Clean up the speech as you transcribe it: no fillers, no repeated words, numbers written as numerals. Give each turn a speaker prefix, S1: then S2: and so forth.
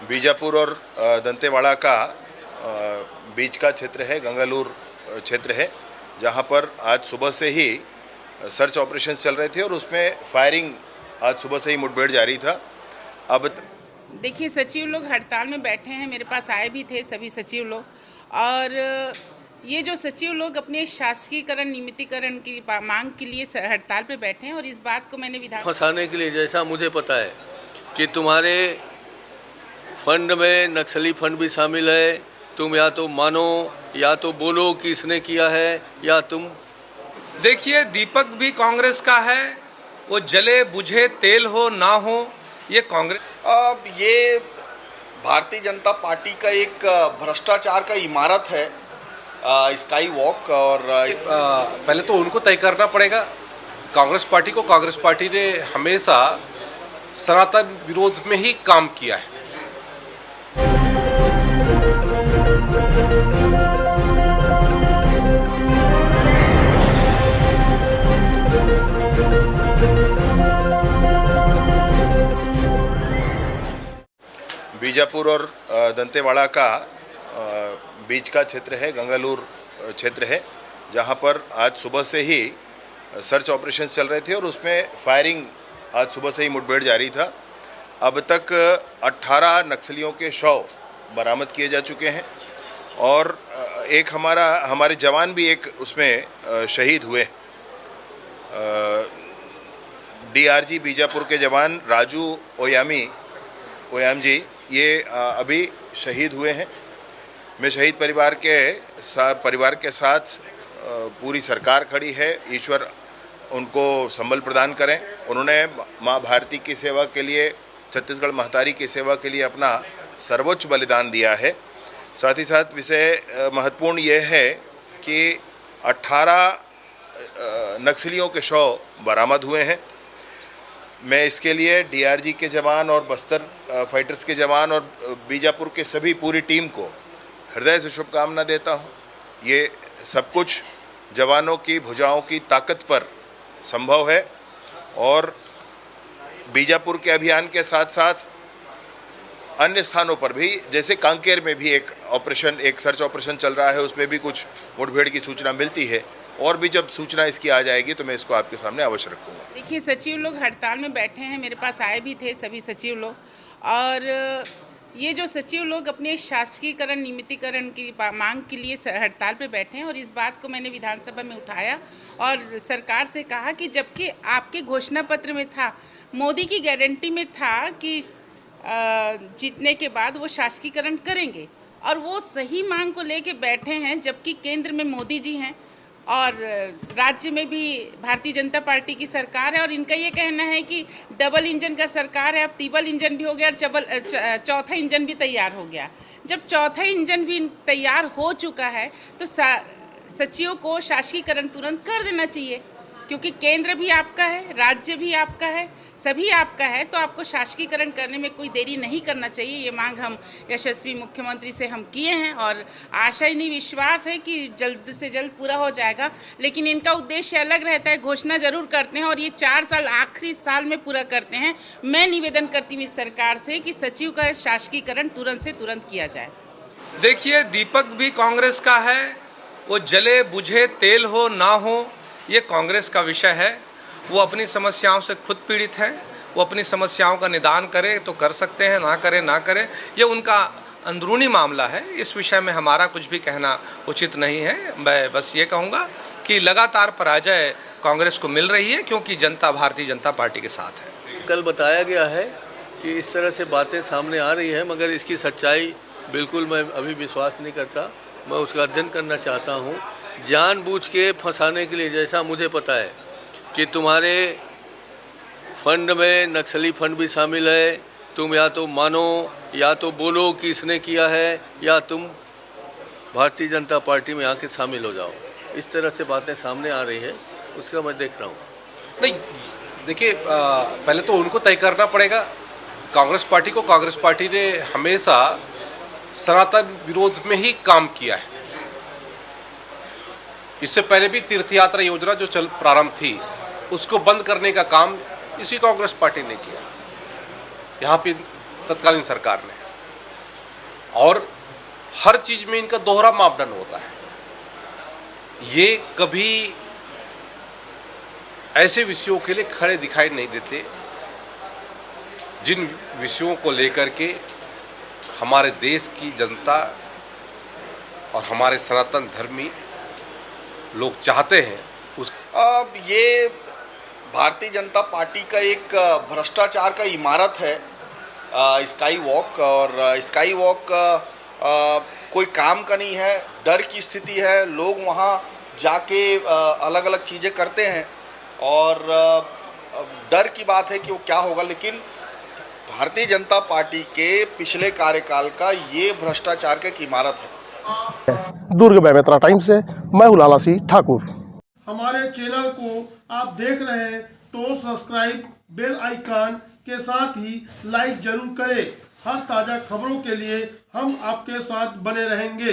S1: बीजापुर और दंतेवाड़ा का बीच का क्षेत्र है, गंगालूर क्षेत्र है, जहां पर आज सुबह से ही सर्च ऑपरेशंस चल रहे थे और उसमें फायरिंग आज सुबह से ही मुठभेड़ जारी था। अब
S2: देखिए, सचिव लोग हड़ताल में बैठे हैं, मेरे पास आए भी थे सभी सचिव लोग, और ये जो सचिव लोग अपने शासकीकरण नियमितीकरण की मांग के लिए हड़ताल पे बैठे हैं और इस बात को मैंने विधान
S3: फंसाने के लिए, जैसा मुझे पता है कि तुम्हारे फंड में नक्सली फंड भी शामिल है, तुम या तो मानो या तो बोलो कि इसने किया है या तुम।
S4: देखिए, दीपक भी कांग्रेस का है, वो जले बुझे तेल हो ना हो, ये कांग्रेस।
S5: अब ये भारतीय जनता पार्टी का एक भ्रष्टाचार का इमारत है, स्काई वॉक। और
S6: पहले तो उनको तय करना पड़ेगा कांग्रेस पार्टी को। कांग्रेस पार्टी ने हमेशा सनातन विरोध में ही काम किया है।
S1: बीजापुर और दंतेवाड़ा का बीच का क्षेत्र है, गंगालूर क्षेत्र है, जहां पर आज सुबह से ही सर्च ऑपरेशंस चल रहे थे और उसमें फायरिंग आज सुबह से ही मुठभेड़ जारी था। अब तक 18 नक्सलियों के शव बरामद किए जा चुके हैं और एक हमारे जवान भी एक उसमें शहीद हुए। डीआरजी बीजापुर के जवान राजू ओयाम जी ये अभी शहीद हुए हैं। मैं शहीद परिवार के साथ पूरी सरकार खड़ी है। ईश्वर उनको संबल प्रदान करें। उन्होंने माँ भारती की सेवा के लिए, छत्तीसगढ़ महतारी की सेवा के लिए अपना सर्वोच्च बलिदान दिया है। साथ ही साथ विषय महत्वपूर्ण ये है कि 18 नक्सलियों के शव बरामद हुए हैं। मैं इसके लिए डीआरजी के जवान और बस्तर फाइटर्स के जवान और बीजापुर के सभी पूरी टीम को हृदय से शुभकामना देता हूं। ये सब कुछ जवानों की भुजाओं की ताकत पर संभव है और बीजापुर के अभियान के साथ साथ अन्य स्थानों पर भी, जैसे कांकेर में भी एक सर्च ऑपरेशन चल रहा है, उसमें भी कुछ मुठभेड़ की सूचना मिलती है और भी जब सूचना इसकी आ जाएगी तो मैं इसको आपके सामने अवश्य रखूँगा।
S2: देखिए, सचिव लोग हड़ताल में बैठे हैं, मेरे पास आए भी थे सभी सचिव लोग, और ये जो सचिव लोग अपने शासकीकरण नियमितीकरण की मांग के लिए हड़ताल पे बैठे हैं और इस बात को मैंने विधानसभा में उठाया और सरकार से कहा कि जबकि आपके घोषणा पत्र में था, मोदी की गारंटी में था कि जीतने के बाद वो शासकीकरण करेंगे और वो सही मांग को लेके बैठे हैं, जबकि केंद्र में मोदी जी हैं और राज्य में भी भारतीय जनता पार्टी की सरकार है और इनका ये कहना है कि डबल इंजन का सरकार है, अब ट्रिपल इंजन भी हो गया और चौथा इंजन भी तैयार हो गया। जब चौथा इंजन भी तैयार हो चुका है तो सचिवों को शासकीकरण तुरंत कर देना चाहिए, क्योंकि केंद्र भी आपका है, राज्य भी आपका है, सभी आपका है, तो आपको शासकीकरण करने में कोई देरी नहीं करना चाहिए। ये मांग हम यशस्वी मुख्यमंत्री से हम किए हैं और आशा ही नहीं विश्वास है कि जल्द से जल्द पूरा हो जाएगा। लेकिन इनका उद्देश्य अलग रहता है, घोषणा जरूर करते हैं और ये 4 साल आखिरी साल में पूरा करते हैं। मैं निवेदन करती हूँ इस सरकार से कि सचिव का शासकीकरण तुरंत से तुरंत किया जाए।
S4: देखिए, दीपक भी कांग्रेस का है, वो जले बुझे तेल हो ना हो, ये कांग्रेस का विषय है। वो अपनी समस्याओं से खुद पीड़ित हैं, वो अपनी समस्याओं का निदान करें तो कर सकते हैं, ना करें ये उनका अंदरूनी मामला है। इस विषय में हमारा कुछ भी कहना उचित नहीं है। मैं बस ये कहूँगा कि लगातार पराजय कांग्रेस को मिल रही है, क्योंकि जनता भारतीय जनता पार्टी के साथ है।
S3: कल बताया गया है कि इस तरह से बातें सामने आ रही है, मगर इसकी सच्चाई बिल्कुल मैं अभी विश्वास नहीं करता। मैं उसका अध्ययन करना चाहता हूँ। जानबूझ के फंसाने के लिए, जैसा मुझे पता है कि तुम्हारे फंड में नक्सली फंड भी शामिल है, तुम या तो मानो या तो बोलो कि इसने किया है या तुम भारतीय जनता पार्टी में आके शामिल हो जाओ। इस तरह से बातें सामने आ रही है, उसका मैं देख रहा हूँ।
S6: नहीं, देखिए, पहले तो उनको तय करना पड़ेगा कांग्रेस पार्टी को। कांग्रेस पार्टी ने हमेशा सनातन विरोध में ही काम किया है। इससे पहले भी तीर्थ यात्रा योजना जो प्रारंभ थी, उसको बंद करने का काम इसी कांग्रेस पार्टी ने किया, यहाँ पे तत्कालीन सरकार ने। और हर चीज में इनका दोहरा मापदंड होता है। ये कभी ऐसे विषयों के लिए खड़े दिखाई नहीं देते जिन विषयों को लेकर के हमारे देश की जनता और हमारे सनातन धर्मी लोग चाहते हैं।
S5: अब ये भारतीय जनता पार्टी का एक भ्रष्टाचार का इमारत है स्काई वॉक, और स्काई वॉक कोई काम का नहीं है, डर की स्थिति है। लोग वहाँ जाके अलग अलग चीज़ें करते हैं और डर की बात है कि वो क्या होगा, लेकिन भारतीय जनता पार्टी के पिछले कार्यकाल का ये भ्रष्टाचार का एक इमारत है।
S7: दुर्ग बेमेतरा टाइम्स से मैं हूं लाला सिंह ठाकुर।
S8: हमारे चैनल को आप देख रहे हैं तो सब्सक्राइब, बेल आइकन के साथ ही लाइक जरूर करें। हर ताज़ा खबरों के लिए हम आपके साथ बने रहेंगे।